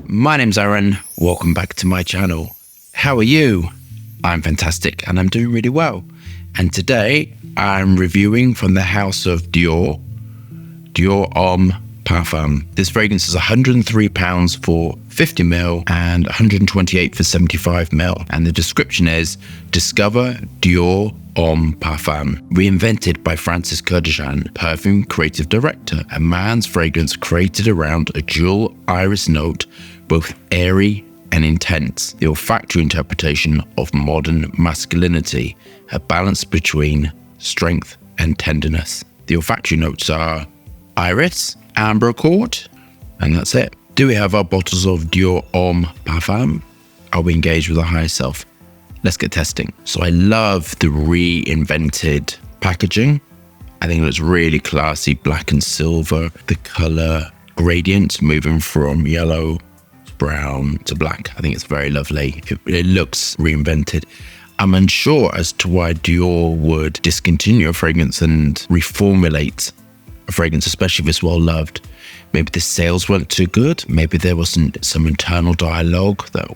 My name's Aaron. Welcome back to my channel. How are you? I'm fantastic and I'm doing really well. And today I'm reviewing from the house of DIOR Homme Parfum. This fragrance is £103 for 50ml and £128 for 75ml. And the description is, discover DIOR Homme Parfum, reinvented by Francis Kurkdjian, perfume creative director. A man's fragrance created around a dual iris note, both airy and intense. The olfactory interpretation of modern masculinity, a balance between strength and tenderness. The olfactory notes are iris, amber accord, and that's it. Do we have our bottles of DIOR Homme Parfum? Are we engaged with our higher self? Let's get testing. So I love the reinvented packaging. I think it looks really classy, black and silver. The color gradient moving from yellow to brown to black. I think it's very lovely. It looks reinvented. I'm unsure as to why DIOR would discontinue a fragrance and reformulate a fragrance, especially if it's well loved. Maybe the sales weren't too good. Maybe there wasn't some internal dialogue that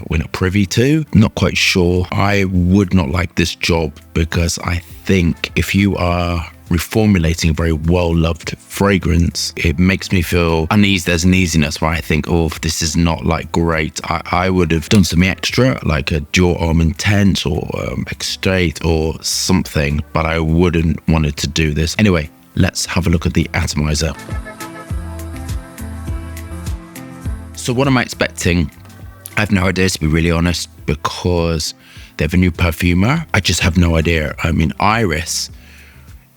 we're not privy to. Not quite sure. I would not like this job because I think if you are reformulating a very well-loved fragrance, it makes me feel uneasy. There's an easiness where I think, oh, this is not like great. I would have done something extra, like a DIOR Homme Intense or Extrait or something, but I wouldn't wanted to do this. Anyway, let's have a look at the atomizer. So what am I expecting? I have no idea, to be really honest, because they have a new perfumer. I just have no idea. I mean, iris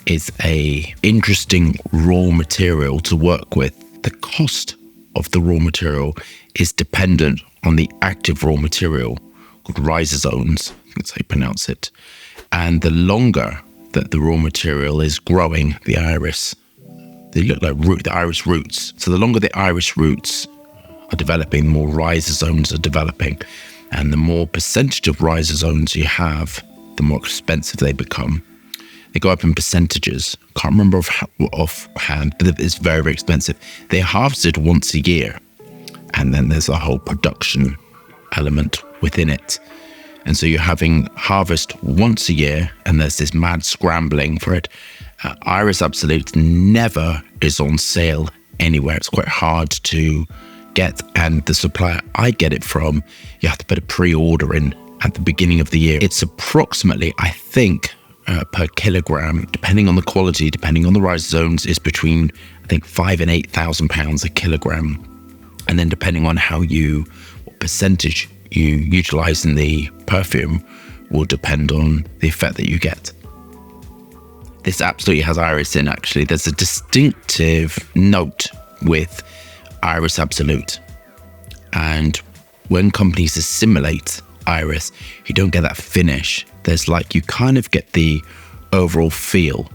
is a interesting raw material to work with. The cost of the raw material is dependent on the active raw material called rhizomes, I think that's how you pronounce it. And the longer that the raw material is growing, the iris, they look like the iris roots. So the longer the iris roots are developing, the more rhizomes are developing. And the more percentage of rhizomes you have, the more expensive they become. They go up in percentages. Can't remember offhand, but it's very, very expensive. They're harvested once a year. And then there's a whole production element within it. And so you're having harvest once a year, and there's this mad scrambling for it. Iris Absolute never is on sale anywhere. It's quite hard to get, and the supplier I get it from, you have to put a pre-order in at the beginning of the year. It's approximately, I think, per kilogram, depending on the quality, depending on the rhizomes, is between, I think, £5,000 and £8,000 a kilogram. And then depending on what percentage you utilize in the perfume will depend on the effect that you get. This absolutely has iris in, actually. There's a distinctive note with Iris Absolute, and when companies assimilate iris, you don't get that finish. There's you kind of get the overall feel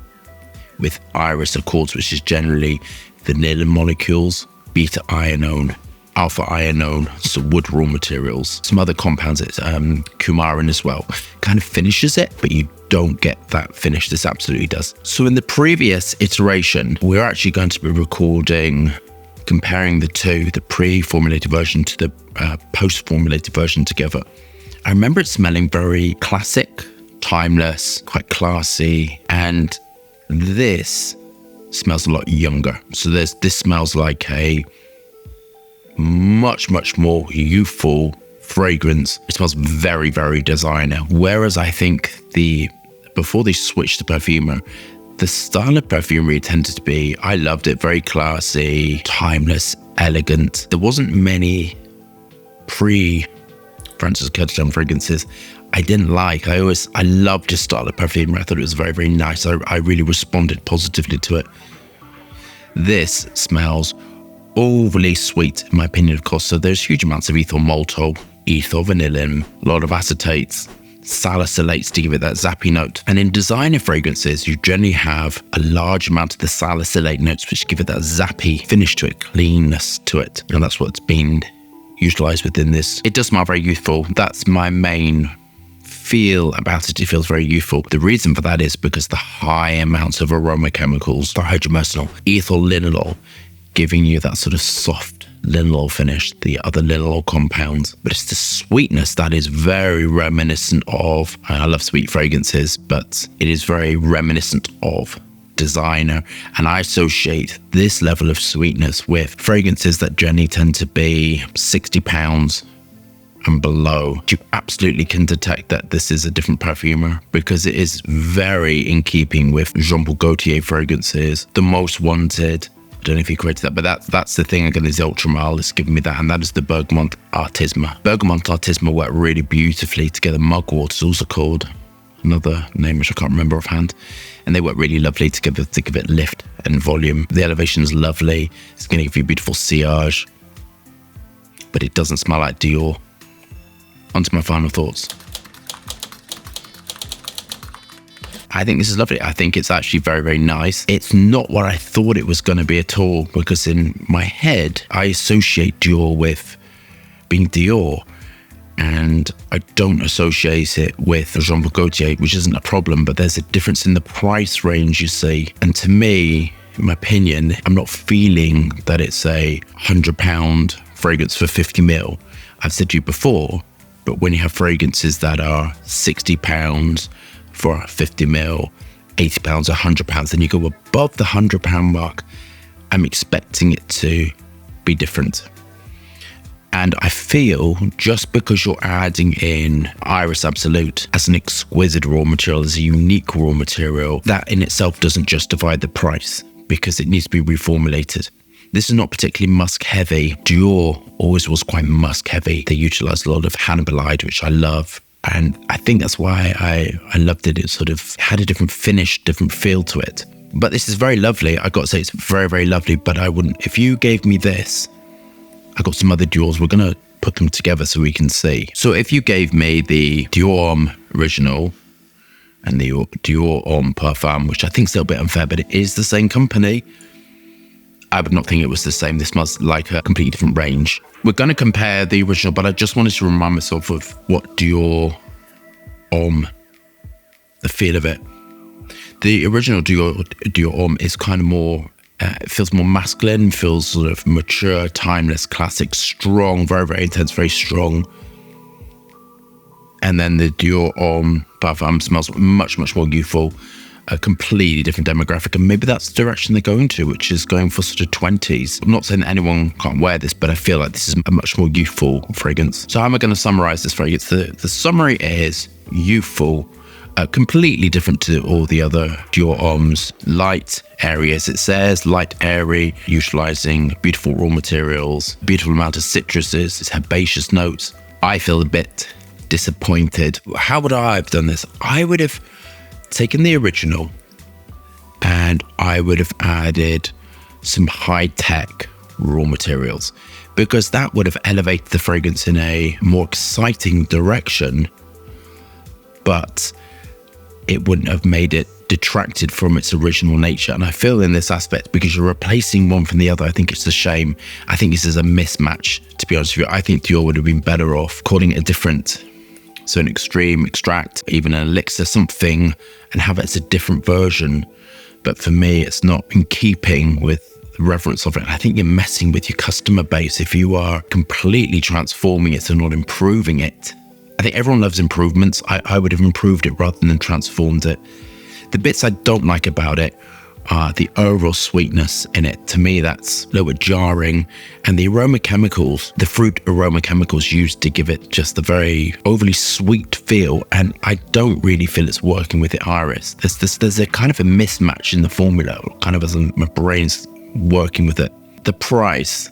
with iris accords, which is generally vanilla molecules, beta ionone, alpha ionone, so wood raw materials, some other compounds, it's coumarin as well, kind of finishes it, but you don't get that finish. This absolutely does. So in the previous iteration, we're actually going to be comparing the two, the pre-formulated version to the post-formulated version together. I remember it smelling very classic, timeless, quite classy, and this smells a lot younger. So this smells like a much, much more youthful fragrance. It smells very, very designer. Whereas I think before they switched to Perfumer, the style of perfumery tended to be, I loved it, very classy, timeless, elegant. There wasn't many pre-Francis Kurkdjian fragrances I didn't like. I loved his style of perfumery. I thought it was very, very nice. I really responded positively to it. This smells overly sweet, in my opinion, of course. So there's huge amounts of ethyl maltol, ethyl vanillin, a lot of acetates, salicylates to give it that zappy note. And in designer fragrances, you generally have a large amount of the salicylate notes, which give it that zappy finish to it, cleanness to it. And that's what's been utilized within this. It does smell very youthful. That's my main feel about it. It feels very youthful. The reason for that is because the high amounts of aroma chemicals, dihydromercenol, ethyl linalool, giving you that sort of soft linalool finish, the other linalool compounds. But it's the sweetness that is very reminiscent of, I love sweet fragrances, but it is very reminiscent of designer. And I associate this level of sweetness with fragrances that generally tend to be £60 and below. You absolutely can detect that this is a different perfumer because it is very in keeping with Jean-Paul Gaultier fragrances, the most wanted. I don't know if he created that, but that's the thing again, is Ultra Mile is giving me that, and that is the Bergamot Artisma. Bergamot Artisma work really beautifully together. Mugwort is also called, another name which I can't remember offhand, and they work really lovely together to give it lift and volume. The elevation is lovely. It's going to give you beautiful sillage, but it doesn't smell like Dior. On to my final thoughts. I think this is lovely. I think it's actually very, very nice. It's not what I thought it was going to be at all, because in my head, I associate Dior with being Dior, and I don't associate it with Jean-Paul Gaultier, which isn't a problem, but there's a difference in the price range, you see. And to me, in my opinion, I'm not feeling that it's a £100 fragrance for 50 ml. I've said to you before, but when you have fragrances that are £60 for 50 ml, £80, £100, then you go above the £100 mark, I'm expecting it to be different. And I feel just because you're adding in Iris Absolute as an exquisite raw material, as a unique raw material, that in itself doesn't justify the price, because it needs to be reformulated. This is not particularly musk heavy. Dior always was quite musk heavy. They utilized a lot of Hannibalide, which I love. And I think that's why I loved it. It sort of had a different finish, different feel to it. But this is very lovely. I got to say it's very, very lovely, but I wouldn't, if you gave me this, I got some other Diors. We're going to put them together so we can see. So if you gave me the Dior Homme Original and the Dior Homme Parfum, which I think is a little bit unfair, but it is the same company, I would not think it was the same. This smells like a completely different range. We're going to compare the original, but I just wanted to remind myself of what Dior Homme, the feel of it. The original Dior Homme is kind of more, it feels more masculine, feels sort of mature, timeless, classic, strong, very, very intense, very strong. And then the Dior Homme Parfum smells much, much more youthful, a completely different demographic, and maybe that's the direction they're going to, which is going for sort of 20s. I'm not saying that anyone can't wear this, but I feel like this is a much more youthful fragrance. So how am I going to summarize this fragrance? The summary is youthful, completely different to all the other Dior Hommes. Light, airy, as it says, light, airy, utilizing beautiful raw materials, beautiful amount of citruses, it's herbaceous notes. I feel a bit disappointed. How would I have done this? I would have taken the original and I would have added some high-tech raw materials, because that would have elevated the fragrance in a more exciting direction, but it wouldn't have made it detracted from its original nature. And I feel in this aspect, because you're replacing one from the other, I think it's a shame. I think this is a mismatch, to be honest with you. I think Dior would have been better off calling it a different, so an extreme extract, even an elixir, something, and have it as a different version. But for me, it's not in keeping with the reverence of it. I think you're messing with your customer base if you are completely transforming it and not improving it. I think everyone loves improvements. I would have improved it rather than transformed it. The bits I don't like about it are the overall sweetness in it. To me, that's a little bit jarring. And the aroma chemicals, the fruit aroma chemicals used to give it just a very overly sweet feel. And I don't really feel it's working with the iris. There's a kind of a mismatch in the formula, kind of as my brain's working with it. The price,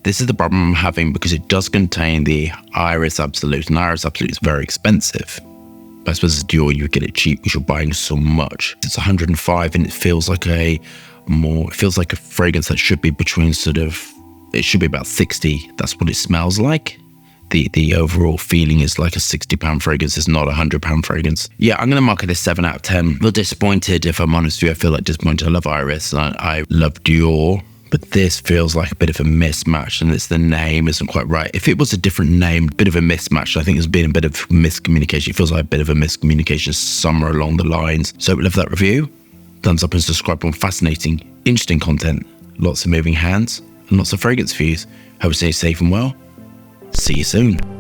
this is the problem I'm having, because it does contain the Iris Absolute, and Iris Absolute is very expensive. But I suppose as Dior, you get it cheap because you're buying so much. It's 105 and it feels like a fragrance that should be between it should be about 60. That's what it smells like. The overall feeling is like a £60 fragrance. It's not a £100 fragrance. Yeah, I'm going to mark it a 7 out of 10. A little disappointed, if I'm honest with you. I feel like disappointed. I love Iris. I love Dior. But this feels like a bit of a mismatch, and the name isn't quite right. If it was a different name, bit of a mismatch. I think there's been a bit of miscommunication. It feels like a bit of a miscommunication somewhere along the lines. So love that review. Thumbs up and subscribe on fascinating, interesting content. Lots of moving hands. and lots of fragrance views. Hope you stay safe and well. See you soon.